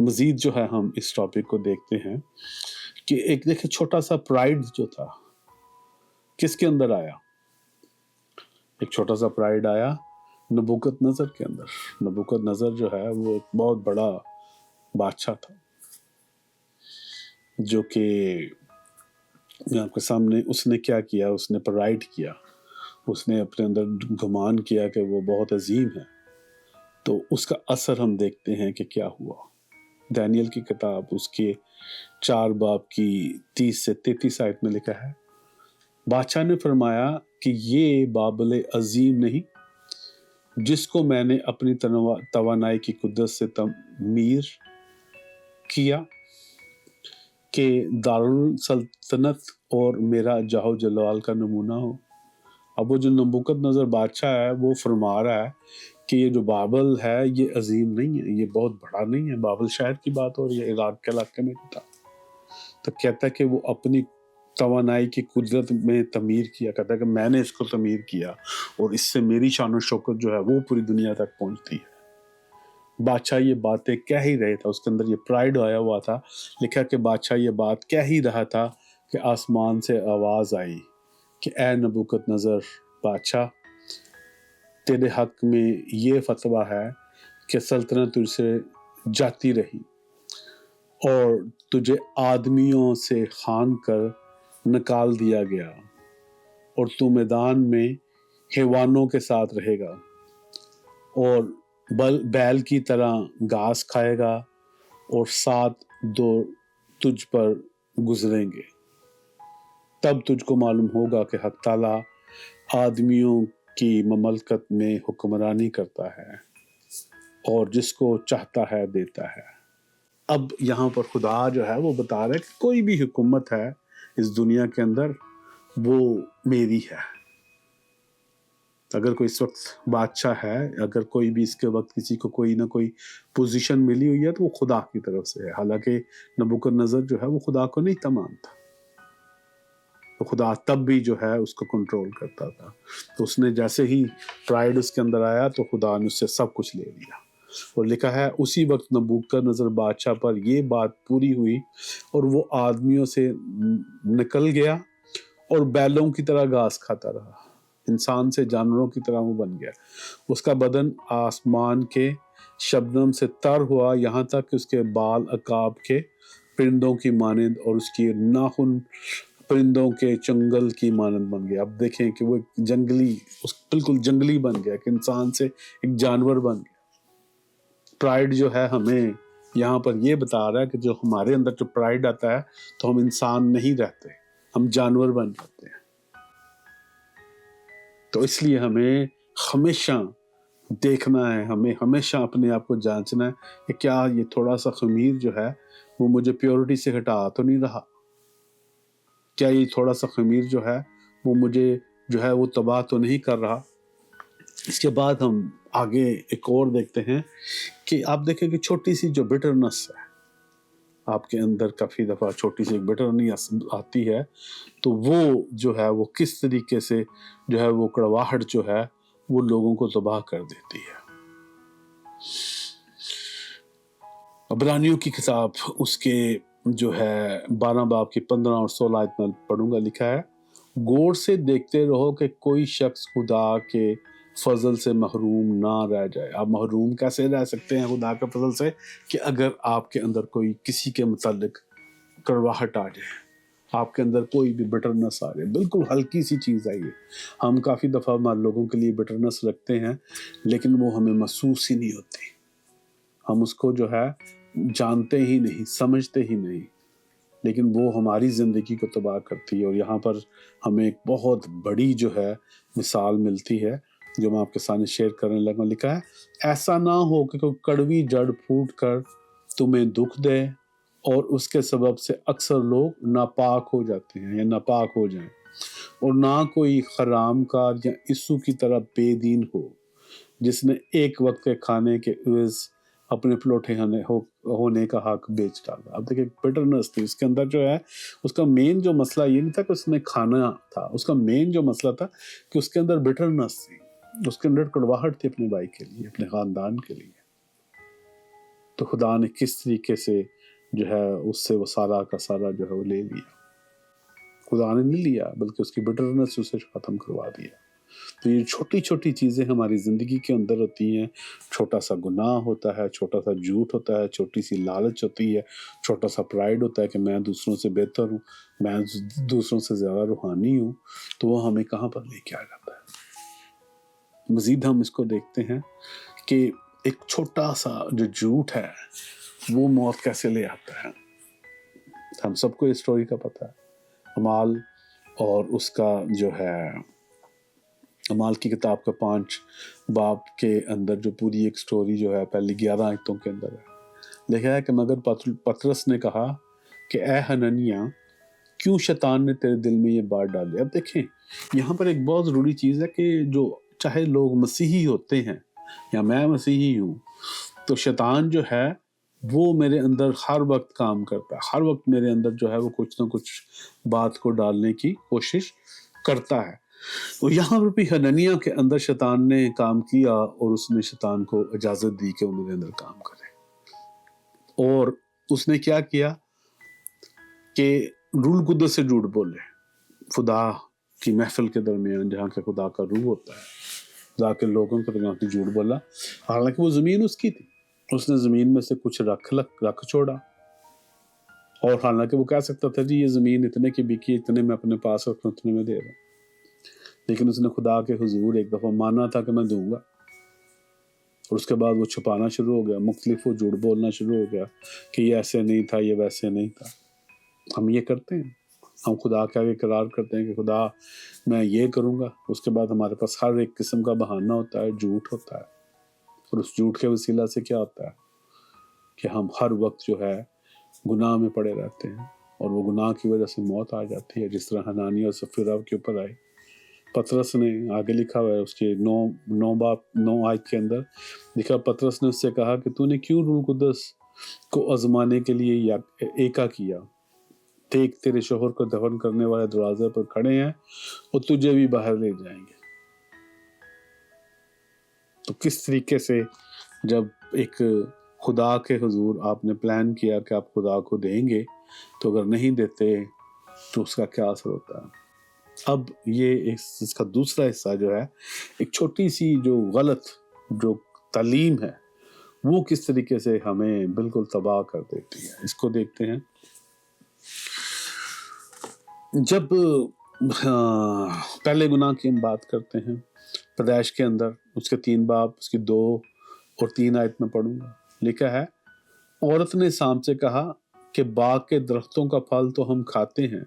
مزید جو ہے ہم اس ٹاپک کو دیکھتے ہیں کہ ایک دیکھیں چھوٹا سا پرائڈ جو تھا کس کے اندر آیا. ایک چھوٹا سا پرائڈ آیا نبوکت نظر کے اندر. نبوکت نظر جو ہے وہ ایک بہت بڑا بادشاہ تھا جو کہ آپ کے سامنے اس نے کیا کیا, اس نے پرائڈ کیا, اس نے اپنے اندر گمان کیا کہ وہ بہت عظیم ہے. تو اس کا اثر ہم دیکھتے ہیں کہ کیا ہوا. دانیل کی کتاب اس کے 4 باب کی 30 سے 33 آیت میں لکھا ہے, بادشاہ نے فرمایا کہ یہ بابل عظیم نہیں جس کو میں نے اپنی توانائی کی قدرت سے تعمیر کیا کہ دارالسلطنت اور میرا جاہ جلال کا نمونہ ہو. اب وہ جو نبوکت نظر بادشاہ ہے وہ فرما رہا ہے کہ یہ جو بابل ہے یہ عظیم نہیں ہے, یہ بہت بڑا نہیں ہے. بابل شہر کی بات ہو رہی ہے, عراق کے علاقے میں تھا. تو کہتا ہے کہ وہ اپنی توانائی کی قدرت میں تعمیر کیا, کہتا ہے کہ میں نے اس کو تعمیر کیا اور اس سے میری شان و شوکت جو ہے وہ پوری دنیا تک پہنچتی ہے. بادشاہ یہ باتیں کہہ ہی رہے تھا, اس کے اندر یہ پرائڈ آیا ہوا تھا. لکھا کہ بادشاہ یہ بات کہہ ہی رہا تھا کہ آسمان سے آواز آئی کہ اے نبوکت نظر بادشاہ, تیرے حق میں یہ فتویٰ ہے کہ سلطنت تجھ سے جاتی رہی اور تجھے آدمیوں سے خان کر نکال دیا گیا اور تو میدان میں حیوانوں کے ساتھ رہے گا اور بیل کی طرح گھاس کھائے گا اور 7 دور تجھ پر گزریں گے. تب تجھ کو معلوم ہوگا کہ حق تعالیٰ آدمیوں کی مملکت میں حکمرانی کرتا ہے اور جس کو چاہتا ہے دیتا ہے. اب یہاں پر خدا جو ہے وہ بتا رہا ہے کہ کوئی بھی حکومت ہے اس دنیا کے اندر وہ میری ہے. اگر کوئی اس وقت بادشاہ ہے, اگر کوئی بھی اس کے وقت کسی کو کوئی نہ کوئی پوزیشن ملی ہوئی ہے تو وہ خدا کی طرف سے ہے. حالانکہ نبوکت نظر جو ہے وہ خدا کو نہیں مانتا, تو خدا تب بھی جو ہے اس کو کنٹرول کرتا تھا. تو اس نے جیسے ہی پرائڈ اس کے اندر آیا تو خدا نے اس سے سب کچھ لے لیا. اور لکھا ہے اسی وقت نبوکت نظر بادشاہ پر یہ بات پوری ہوئی اور وہ آدمیوں سے نکل گیا اور بیلوں کی طرح گھاس کھاتا رہا, انسان سے جانوروں کی طرح وہ بن گیا. اس کا بدن آسمان کے شبنم سے تر ہوا یہاں تک کہ اس کے بال عقاب کے پرندوں کی مانند اور اس کی ناخن پرندوں کے چنگل کی مانند بن گیا. اب دیکھیں کہ وہ ایک جنگلی, بالکل جنگلی بن گیا, کہ انسان سے ایک جانور بن گیا. پرائڈ جو ہے ہمیں یہاں پر یہ بتا رہا ہے کہ جو ہمارے اندر جو پرائڈ آتا ہے تو ہم انسان نہیں رہتے, ہم جانور بن جاتے ہیں. تو اس لیے ہمیں ہمیشہ دیکھنا ہے, ہمیں ہمیشہ اپنے آپ کو جانچنا ہے کہ کیا یہ تھوڑا سا خمیر جو ہے وہ مجھے پیورٹی سے ہٹا تو نہیں رہا, کیا یہ تھوڑا سا خمیر جو ہے وہ مجھے جو ہے وہ تباہ تو نہیں کر رہا. اس کے بعد ہم آگے ایک اور دیکھتے ہیں کہ آپ دیکھیں کہ چھوٹی سی جو بٹرنس ہے آپ کے اندر, کافی دفعہ چھوٹی سی ایک بٹرنس آتی ہے تو وہ جو ہے وہ کس طریقے سے جو ہے وہ کڑواہٹ جو ہے وہ لوگوں کو تباہ کر دیتی ہے. عبرانیوں کی کتاب اس کے جو ہے 12 باب کی 15 اور 16 آیت میں پڑھوں گا. لکھا ہے غور سے دیکھتے رہو کہ کوئی شخص خدا کے فضل سے محروم نہ رہ جائے. آپ محروم کیسے رہ سکتے ہیں خدا کے فضل سے؟ کہ اگر آپ کے اندر کوئی کسی کے متعلق کڑواہٹ آ جائے, آپ کے اندر کوئی بھی بٹرنس آ جائے, بالکل ہلکی سی چیز آئی ہے. ہم کافی دفعہ لوگوں کے لیے بٹرنس رکھتے ہیں لیکن وہ ہمیں محسوس ہی نہیں ہوتی, ہم اس کو جو ہے جانتے ہی نہیں, سمجھتے ہی نہیں, لیکن وہ ہماری زندگی کو تباہ کرتی ہے. اور یہاں پر ہمیں ایک بہت بڑی جو ہے مثال ملتی ہے جو میں آپ کے سامنے شیئر کرنے لگا. لکھا ہے ایسا نہ ہو کہ کوئی کڑوی جڑ پھوٹ کر تمہیں دکھ دے اور اس کے سبب سے اکثر لوگ ناپاک ہو جاتے ہیں یا ناپاک ہو جائیں, اور نہ کوئی حرام کار یا یسوع کی طرح بے دین ہو جس نے ایک وقت کے کھانے کے عوض اپنے پلوٹے ہونے کا حق بیچ ڈالا. اب دیکھیں بٹرنس تھی اس کے اندر جو ہے, اس کا مین جو مسئلہ یہ نہیں تھا کہ اس نے کھانا تھا, اس کا مین جو مسئلہ تھا کہ اس کے اندر بٹرنس تھی, اس کے اندر کڑواہٹ تھی اپنے بھائی کے لیے, اپنے خاندان کے لیے. تو خدا نے کس طریقے سے جو ہے اس سے وہ سارا کا سارا جو ہے وہ لے لیا. خدا نے نہیں لیا بلکہ اس کی بٹرنس اسے ختم کروا دیا. تو یہ چھوٹی چھوٹی چیزیں ہماری زندگی کے اندر ہوتی ہیں. چھوٹا سا گناہ ہوتا ہے, چھوٹا سا جھوٹ ہوتا ہے, چھوٹی سی لالچ ہوتی ہے, چھوٹا سا پرائڈ ہوتا ہے کہ میں دوسروں سے بہتر ہوں, میں دوسروں سے زیادہ روحانی ہوں. تو وہ ہمیں کہاں پر لے کے آ جاتا ہے. مزید ہم اس کو دیکھتے ہیں کہ ایک چھوٹا سا جو جھوٹ ہے وہ موت کیسے لے آتا ہے. ہم سب کو اس سٹوری کا پتہ ہے. اعمال اور اس کا جو ہے اعمال کی کتاب کا 5 باب کے اندر جو پوری ایک سٹوری جو ہے پہلی 11 آیتوں کے اندر ہے لکھا ہے کہ مگر پطرس نے کہا کہ اے حنانیہ کیوں شیطان نے تیرے دل میں یہ بات ڈالی. اب دیکھیں یہاں پر ایک بہت ضروری چیز ہے کہ جو چاہے لوگ مسیحی ہوتے ہیں یا میں مسیحی ہوں تو شیطان جو ہے وہ میرے اندر ہر وقت کام کرتا ہے. ہر وقت میرے اندر جو ہے وہ کچھ نہ کچھ بات کو ڈالنے کی کوشش کرتا ہے. تو یہاں پر بھی حنانیہ کے اندر شیطان نے کام کیا اور اس نے شیطان کو اجازت دی کہ وہ میرے اندر کام کرے. اور اس نے کیا کیا کہ روح القدس سے جھوٹ بولے. خدا کی محفل کے درمیان جہاں کہ خدا کا روح ہوتا ہے جا کے لوگوں کے درمیان کی جھوٹ بولا. حالانکہ وہ زمین اس کی تھی, اس نے زمین میں سے کچھ رکھ چھوڑا. اور حالانکہ وہ کہہ سکتا تھا جی یہ زمین اتنے کی بکی, اتنے میں اپنے پاس رکھوں, اتنے میں دے رہا ہوں. لیکن اس نے خدا کے حضور ایک دفعہ مانا تھا کہ میں دوں گا, اور اس کے بعد وہ چھپانا شروع ہو گیا, مختلف وہ جھوٹ بولنا شروع ہو گیا کہ یہ ایسے نہیں تھا, یہ ویسے نہیں تھا. ہم یہ کرتے ہیں, ہم خدا کے آگے اقرار کرتے ہیں کہ خدا میں یہ کروں گا. اس کے بعد ہمارے پاس ہر ایک قسم کا بہانہ ہوتا ہے, جھوٹ ہوتا ہے. اور اس جھوٹ کے وسیلہ سے کیا ہوتا ہے کہ ہم ہر وقت جو ہے گناہ میں پڑے رہتے ہیں, اور وہ گناہ کی وجہ سے موت آ جاتی ہے, جس طرح حنانیہ اور سفیرہ کے اوپر آئی. پطرس نے آگے لکھا ہوا ہے اس کے 9 آیت کے اندر لکھا, پطرس نے اس سے کہا کہ تو نے کیوں روح القدس کو آزمانے کے لیے ایکا کیا. دیکھ تیرے شوہر کو دفن کرنے والے دروازے پر کھڑے ہیں اور تجھے بھی باہر لے جائیں گے. تو کس طریقے سے جب ایک خدا کے حضور آپ نے پلان کیا کہ آپ خدا کو دیں گے, تو اگر نہیں دیتے تو اس کا کیا اثر ہوتا ہے. اب یہ اس کا دوسرا حصہ جو ہے ایک چھوٹی سی جو غلط جو تعلیم ہے وہ کس طریقے سے ہمیں بالکل تباہ کر دیتی ہے. اس کو دیکھتے ہیں. جب پہلے گناہ کی ہم بات کرتے ہیں پیدائش کے اندر, اس کے 3 باب اس کی 2 اور 3 آیت میں پڑھوں گا. لکھا ہے, عورت نے سانپ سے کہا کہ باغ کے درختوں کا پھل تو ہم کھاتے ہیں,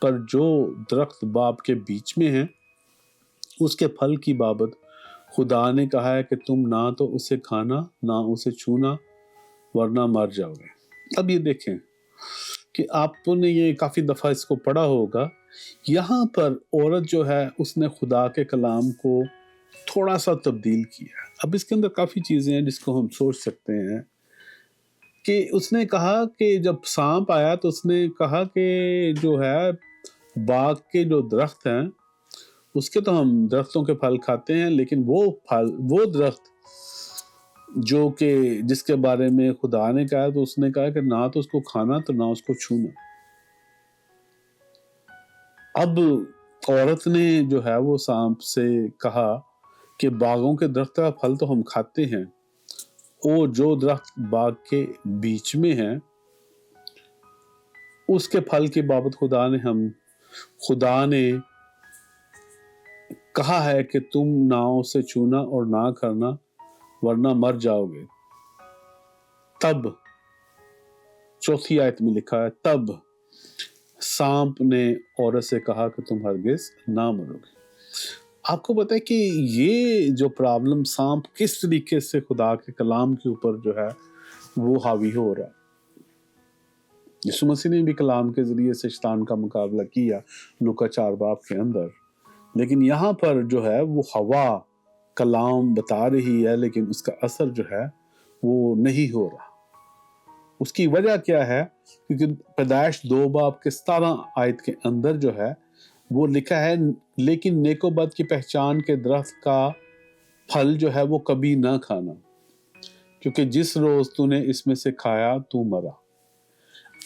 پر جو درخت باغ کے بیچ میں ہے اس کے پھل کی بابت خدا نے کہا ہے کہ تم نہ تو اسے کھانا نہ اسے چھونا ورنہ مر جاؤ گے. اب یہ دیکھیں کہ آپ نے یہ کافی دفعہ اس کو پڑھا ہوگا. یہاں پر عورت جو ہے اس نے خدا کے کلام کو تھوڑا سا تبدیل کیا. اب اس کے اندر کافی چیزیں ہیں جس کو ہم سوچ سکتے ہیں کہ اس نے کہا کہ جب سانپ آیا تو اس نے کہا کہ جو ہے باغ کے جو درخت ہیں اس کے تو ہم درختوں کے پھل کھاتے ہیں, لیکن وہ درخت جو کہ جس کے بارے میں خدا نے کہا تو اس نے کہا کہ نہ تو اس کو کھانا تو نہ اس کو چھونا. اب عورت نے جو ہے وہ سانپ سے کہا کہ باغوں کے درخت کا پھل تو ہم کھاتے ہیں, اور جو درخت باغ کے بیچ میں ہے اس کے پھل کی بابت خدا نے کہا ہے کہ تم نہ اسے چھونا اور نہ کرنا ورنہ مر جاؤ گے. تب 4 آیت میں لکھا ہے, تب سانپ نے عورت سے کہا کہ تم ہرگز نہ مرو گے. آپ کو پتہ ہے کہ یہ جو پرابلم سانپ کس طریقے سے خدا کے کلام کے اوپر جو ہے وہ حاوی ہو رہا ہے. یسوع مسیح نے بھی کلام کے ذریعے سے شیطان کا مقابلہ کیا لوکا 4 باب کے اندر, لیکن یہاں پر جو ہے وہ ہوا کلام بتا رہی ہے لیکن اس کا اثر جو ہے وہ نہیں ہو رہا. اس کی وجہ کیا ہے؟ کیونکہ پیدائش 2 باب کے 17 آیت کے اندر جو ہے وہ لکھا ہے, لیکن نیک و بد کی پہچان کے درخت کا پھل جو ہے وہ کبھی نہ کھانا, کیونکہ جس روز تو نے اس میں سے کھایا تو مرا۔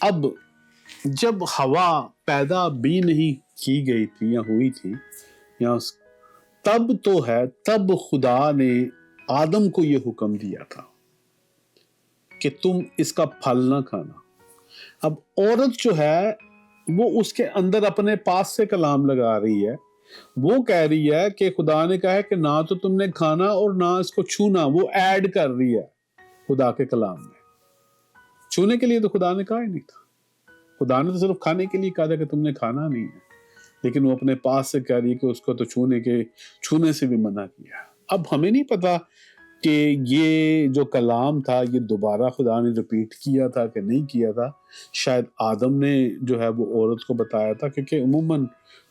اب جب ہوا پیدا بھی نہیں کی گئی تھی یا ہوئی تھی یا تب تو ہے، تب خدا نے آدم کو یہ حکم دیا تھا کہ تم اس کا پھل نہ کھانا۔ اب عورت جو ہے وہ اس کے اندر اپنے پاس سے کلام لگا رہی ہے، وہ کہہ رہی ہے کہ خدا نے کہا ہے کہ نہ تو تم نے کھانا اور نہ اس کو چھونا، وہ ایڈ کر رہی ہے خدا کے کلام میں۔ چھونے کے لیے تو خدا نے کہا ہی نہیں تھا، خدا نے تو صرف کھانے کے لیے کہا تھا کہ تم نے کھانا نہیں ہے، لیکن وہ اپنے پاس سے کہہ رہی ہے کہ اس کو تو چھونے سے بھی منع کیا۔ اب ہمیں نہیں پتا کہ یہ جو کلام تھا یہ دوبارہ خدا نے ریپیٹ کیا تھا کہ نہیں کیا تھا۔ شاید آدم نے جو ہے وہ عورت کو بتایا تھا، کیونکہ عموماً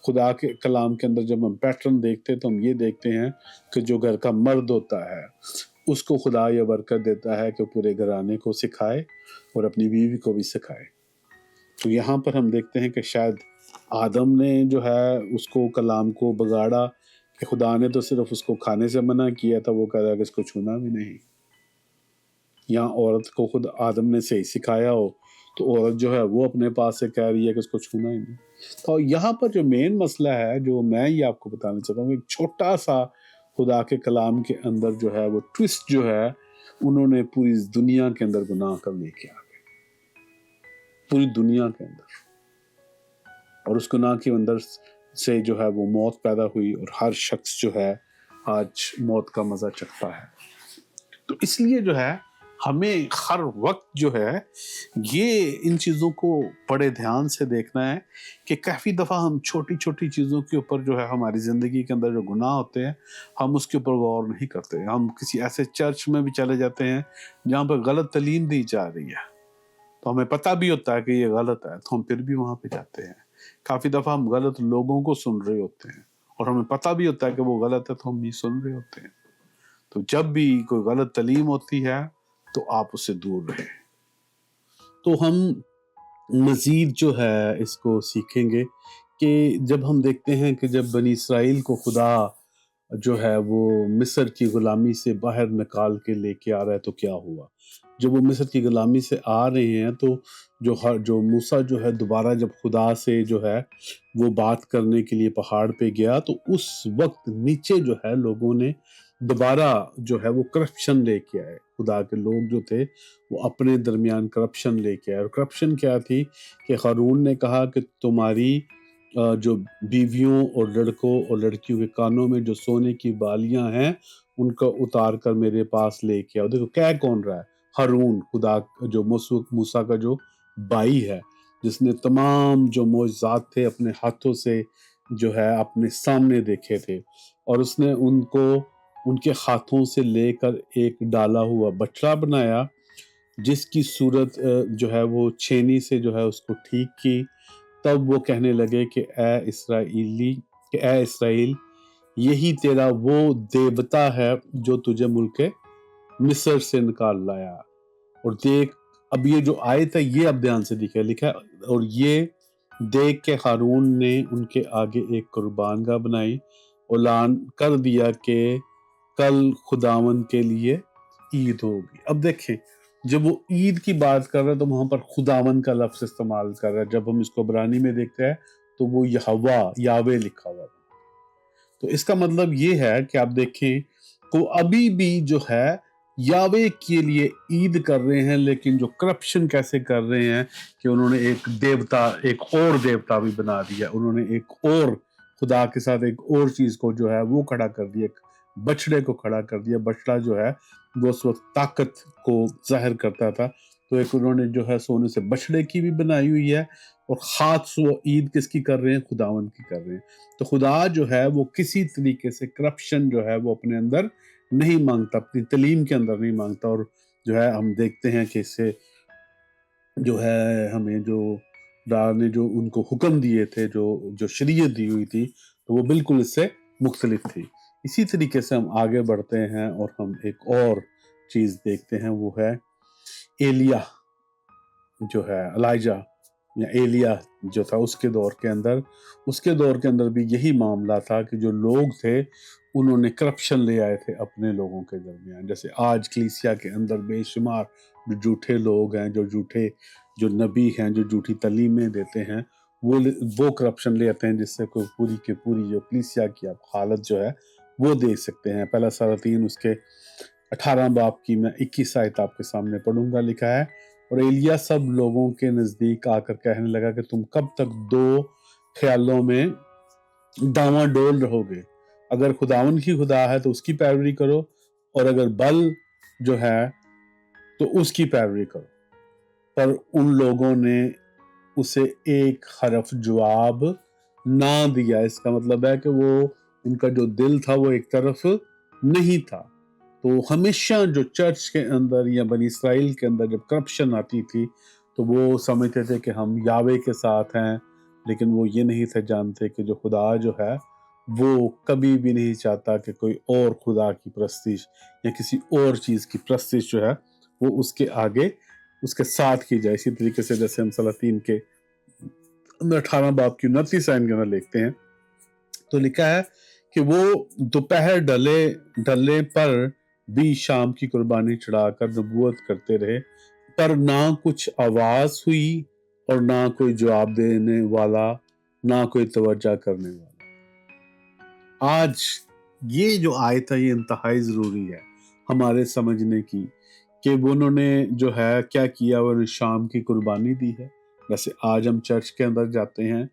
خدا کے کلام کے اندر جب ہم پیٹرن دیکھتے ہیں تو ہم یہ دیکھتے ہیں کہ جو گھر کا مرد ہوتا ہے اس کو خدا یہ برکت دیتا ہے کہ پورے گھرانے کو سکھائے اور اپنی بیوی کو بھی سکھائے۔ تو یہاں پر ہم دیکھتے ہیں کہ شاید آدم نے جو ہے اس کو کلام کو بگاڑا کہ خدا نے تو صرف اس کو کھانے سے منع کیا تھا، وہ کہہ رہا کہ اس کو چھونا بھی نہیں۔ یا عورت کو خود آدم نے صحیح سکھایا ہو تو عورت جو ہے وہ اپنے پاس سے کہہ رہی ہے کہ اس کو چھونا ہی نہیں۔ تو یہاں پر جو مین مسئلہ ہے جو میں یہ آپ کو بتانا چاہتا ہوں، ایک چھوٹا سا خدا کے کلام کے اندر جو ہے وہ ٹوسٹ جو ہے انہوں نے پوری دنیا کے اندر گناہ کر لے کے آ گئے، پوری دنیا کے اندر، اور اس گناہ کے اندر سے جو ہے وہ موت پیدا ہوئی، اور ہر شخص جو ہے آج موت کا مزہ چکھتا ہے۔ تو اس لیے جو ہے ہمیں ہر وقت جو ہے یہ ان چیزوں کو بڑے دھیان سے دیکھنا ہے کہ کافی دفعہ ہم چھوٹی چھوٹی چیزوں کے اوپر جو ہے ہماری زندگی کے اندر جو گناہ ہوتے ہیں ہم اس کے اوپر غور نہیں کرتے۔ ہم کسی ایسے چرچ میں بھی چلے جاتے ہیں جہاں پر غلط تعلیم دی جا رہی ہے، تو ہمیں پتہ بھی ہوتا ہے کہ یہ غلط ہے، تو ہم پھر بھی وہاں پہ جاتے ہیں۔ کافی دفعہ ہم غلط لوگوں کو سن رہے ہوتے ہیں اور ہمیں پتہ بھی ہوتا ہے کہ وہ غلط ہے، تو ہم نہیں سن رہے ہوتے ہیں۔ تو جب بھی کوئی غلط تعلیم ہوتی ہے تو آپ اس سے دور رہیں۔ تو ہم مزید جو ہے اس کو سیکھیں گے کہ جب ہم دیکھتے ہیں کہ جب بنی اسرائیل کو خدا جو ہے وہ مصر کی غلامی سے باہر نکال کے لے کے آ رہا ہے تو کیا ہوا۔ جب وہ مصر کی غلامی سے آ رہے ہیں تو جو موسیٰ جو ہے دوبارہ جب خدا سے جو ہے وہ بات کرنے کے لیے پہاڑ پہ گیا تو اس وقت نیچے جو ہے لوگوں نے دوبارہ جو ہے وہ کرپشن لے کے آئے۔ خدا کے لوگ جو تھے وہ اپنے درمیان کرپشن لے کے آئے، اور کرپشن کیا تھی کہ ہارون نے کہا کہ تمہاری جو بیویوں اور لڑکوں اور لڑکیوں کے کانوں میں جو سونے کی بالیاں ہیں ان کا اتار کر میرے پاس لے کے آؤ۔ دیکھو کہہ کون رہا ہے؟ ہارون، خدا جو موسیٰ کا جو بھائی ہے، جس نے تمام جو معجزات تھے اپنے ہاتھوں سے جو ہے اپنے سامنے دیکھے تھے، اور اس نے ان کو ان کے ہاتھوں سے لے کر ایک ڈالا ہوا بچڑا بنایا جس کی صورت جو ہے وہ چھینی سے جو ہے اس کو ٹھیک کی۔ تب وہ کہنے لگے کہ اے اسرائیل، یہی تیرا وہ دیوتا ہے جو تجھے ملک مصر سے نکال لایا۔ اور دیکھ، اب یہ جو آیت ہے یہ اب دھیان سے لکھا ہے، اور یہ دیکھ کے ہارون نے ان کے آگے ایک قربان گاہ بنائی، اعلان کر دیا کہ کل خداوند کے لیے عید ہوگی۔ اب دیکھیں جب وہ عید کی بات کر رہا ہے تو وہاں پر خداوند کا لفظ استعمال کر رہا ہے۔ جب ہم اس کو عبرانی میں دیکھتے ہیں تو وہ یاوے لکھا ہوا ہے۔ تو اس کا مطلب یہ ہے کہ آپ دیکھیں تو ابھی بھی جو ہے یاوے کے لیے عید کر رہے ہیں، لیکن جو کرپشن کیسے کر رہے ہیں کہ انہوں نے ایک اور دیوتا بھی بنا دیا، انہوں نے ایک اور خدا کے ساتھ ایک اور چیز کو جو ہے وہ کھڑا کر دیا، ایک بچڑے کو کھڑا کر دیا۔ بچڑا جو ہے وہ اس وقت طاقت کو ظاہر کرتا تھا، تو ایک انہوں نے جو ہے سونے سے بچڑے کی بھی بنائی ہوئی ہے، اور خاص وہ عید کس کی کر رہے ہیں؟ خداوند کی کر رہے ہیں۔ تو خدا جو ہے وہ کسی طریقے سے کرپشن جو ہے وہ اپنے اندر نہیں مانگتا، اپنی تعلیم کے اندر نہیں مانگتا، اور جو ہے ہم دیکھتے ہیں کہ اس سے جو ہے ہمیں جو خدا نے جو ان کو حکم دیے تھے، جو شریعت دی ہوئی تھی، تو وہ بالکل اس سے مختلف تھی۔ اسی طریقے سے ہم آگے بڑھتے ہیں اور ہم ایک اور چیز دیکھتے ہیں، وہ ہے ایلیہ جو ہے، الائجہ یا ایلیا جو تھا اس کے دور کے اندر بھی یہی معاملہ تھا کہ جو لوگ تھے انہوں نے کرپشن لے آئے تھے اپنے لوگوں کے درمیان. جیسے آج کلیسیا کے اندر بے شمار جو جھوٹے لوگ ہیں، جو نبی ہیں، جو جھوٹی تعلیمیں دیتے ہیں، وہ کرپشن لے آتے ہیں، جس سے کوئی پوری کی پوری جو کلیسیا کی آپ حالت جو ہے وہ دیکھ سکتے ہیں. پہلا سلاطین اس کے 18 باب کی میں 21 آیت آپ کے سامنے پڑھوں گا. لکھا ہے، اور ایلیا سب لوگوں کے نزدیک آ کر کہنے لگا کہ تم کب تک دو خیالوں میں ڈاواں ڈول رہو گے؟ اگر خداون ہی خدا ہے تو اس کی پیروی کرو، اور اگر بل جو ہے تو اس کی پیروی کرو. پر ان لوگوں نے اسے ایک حرف جواب نہ دیا. اس کا مطلب ہے کہ وہ ان کا جو دل تھا وہ ایک طرف نہیں تھا. تو ہمیشہ جو چرچ کے اندر یا بنی اسرائیل کے اندر جب کرپشن آتی تھی تو وہ سمجھتے تھے کہ ہم یاوے کے ساتھ ہیں، لیکن وہ یہ نہیں تھے جانتے کہ جو خدا جو ہے وہ کبھی بھی نہیں چاہتا کہ کوئی اور خدا کی پرستش یا کسی اور چیز کی پرستش جو ہے وہ اس کے آگے اس کے ساتھ کی جائے. اسی طریقے سے جیسے ہم سلاطین کے 18 باب کی 29 آیت کے اندر لکھتے ہیں تو لکھا ہے کہ وہ دوپہر ڈھلے پر بھی شام کی قربانی چڑھا کر نبوت کرتے رہے، پر نہ کچھ آواز ہوئی اور نہ کوئی جواب دینے والا، نہ کوئی توجہ کرنے والا. آج یہ جو آیت ہے یہ انتہائی ضروری ہے ہمارے سمجھنے کی کہ انہوں نے جو ہے کیا کیا، انہوں نے شام کی قربانی دی ہے. جیسے آج ہم چرچ کے اندر جاتے ہیں،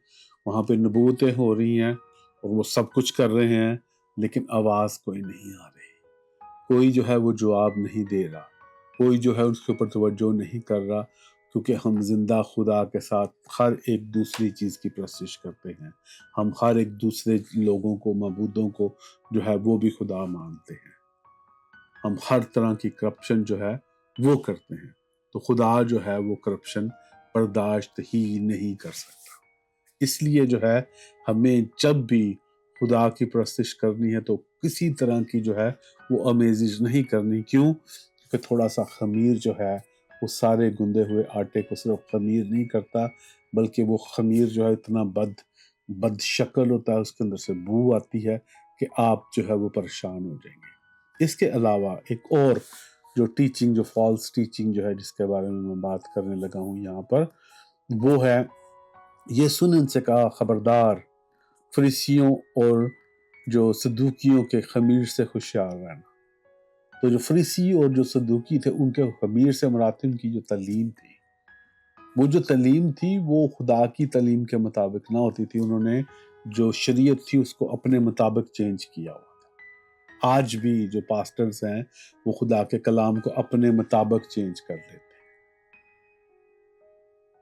وہاں پہ نبوتیں ہو رہی ہیں اور وہ سب کچھ کر رہے ہیں، لیکن آواز کوئی نہیں آ رہی، کوئی جو ہے وہ جواب نہیں دے رہا، کوئی جو ہے اس کے اوپر توجہ نہیں کر رہا، کیونکہ ہم زندہ خدا کے ساتھ ہر ایک دوسری چیز کی پرستش کرتے ہیں. ہم ہر ایک دوسرے لوگوں کو، معبودوں کو جو ہے وہ بھی خدا مانتے ہیں. ہم ہر طرح کی کرپشن جو ہے وہ کرتے ہیں. تو خدا جو ہے وہ کرپشن برداشت ہی نہیں کر سکتا. اس لیے جو ہے ہمیں جب بھی خدا کی پرستش کرنی ہے تو کسی طرح کی جو ہے وہ آمیزش نہیں کرنی. کیوں؟ کیونکہ تھوڑا سا خمیر جو ہے وہ سارے گندے ہوئے آٹے کو صرف خمیر نہیں کرتا، بلکہ وہ خمیر جو ہے اتنا بد شکل ہوتا ہے، اس کے اندر سے بو آتی ہے کہ آپ جو ہے وہ پریشان ہو جائیں گے. اس کے علاوہ ایک اور جو ٹیچنگ، جو فالس ٹیچنگ جو ہے جس کے بارے میں بات کرنے لگا ہوں یہاں پر، وہ ہے یسوع نے ان سے کہا خبردار فریسیوں اور جو صدوقیوں کے خمیر سے ہوشیار رہنا. تو جو فریسی اور جو صدوقی تھے ان کے خمیر سے مراد ان کی جو تعلیم تھی، وہ جو تعلیم تھی وہ خدا کی تعلیم کے مطابق نہ ہوتی تھی. انہوں نے جو شریعت تھی اس کو اپنے مطابق چینج کیا ہوا تھا. آج بھی جو پاسٹرز ہیں وہ خدا کے کلام کو اپنے مطابق چینج کر لیتے ہیں.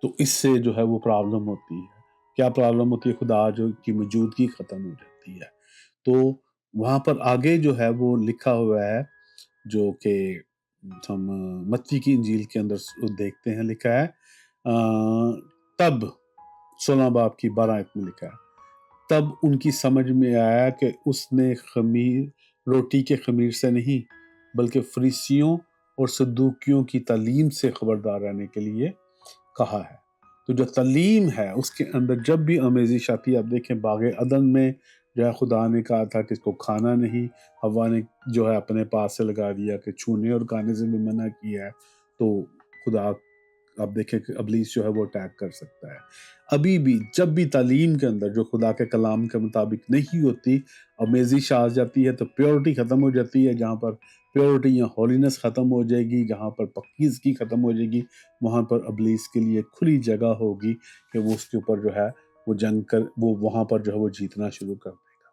تو اس سے جو ہے وہ پرابلم ہوتی ہے. کیا پرابلم ہوتی ہے؟ خدا جو کی موجودگی ختم ہو جاتی ہے. تو وہاں پر آگے جو ہے وہ لکھا ہوا ہے جو کہ ہم متی کی انجیل کے اندر دیکھتے ہیں. لکھا ہے تب 16 باب کی 12 آیت میں لکھا ہے، تب ان کی سمجھ میں آیا کہ اس نے روٹی کے خمیر سے نہیں بلکہ فریسیوں اور صدوقیوں کی تعلیم سے خبردار رہنے کے لیے کہا ہے. تو جو تعلیم ہے اس کے اندر جب بھی آمیزش آتی ہے، آپ دیکھیں باغ عدن میں جو ہے خدا نے کہا تھا کہ اس کو کھانا نہیں، ہوا نے جو ہے اپنے پاس سے لگا دیا کہ چھونے اور کھانے سے بھی منع کیا ہے. تو خدا آپ دیکھیں کہ ابلیس جو ہے وہ اٹیک کر سکتا ہے. ابھی بھی جب بھی تعلیم کے اندر جو خدا کے کلام کے مطابق نہیں ہوتی، آمیزش آ جاتی ہے تو پیورٹی ختم ہو جاتی ہے. جہاں پر پیورٹی یا ہولینس ختم ہو جائے گی، جہاں پر پاکیزگی ختم ہو جائے گی، وہاں پر ابلیس کے لیے کھلی جگہ ہوگی کہ وہ اس کے اوپر جو ہے وہ جنگ کر وہ وہاں پر جو ہے وہ جیتنا شروع کر دے گا.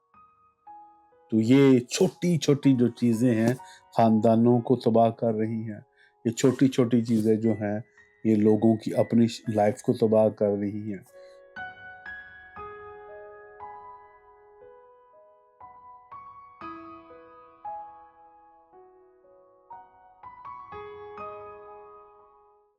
تو یہ چھوٹی چھوٹی جو چیزیں ہیں خاندانوں کو تباہ کر رہی ہیں. یہ چھوٹی چھوٹی چیزیں جو ہیں یہ لوگوں کی اپنی لائف کو تباہ کر رہی ہیں.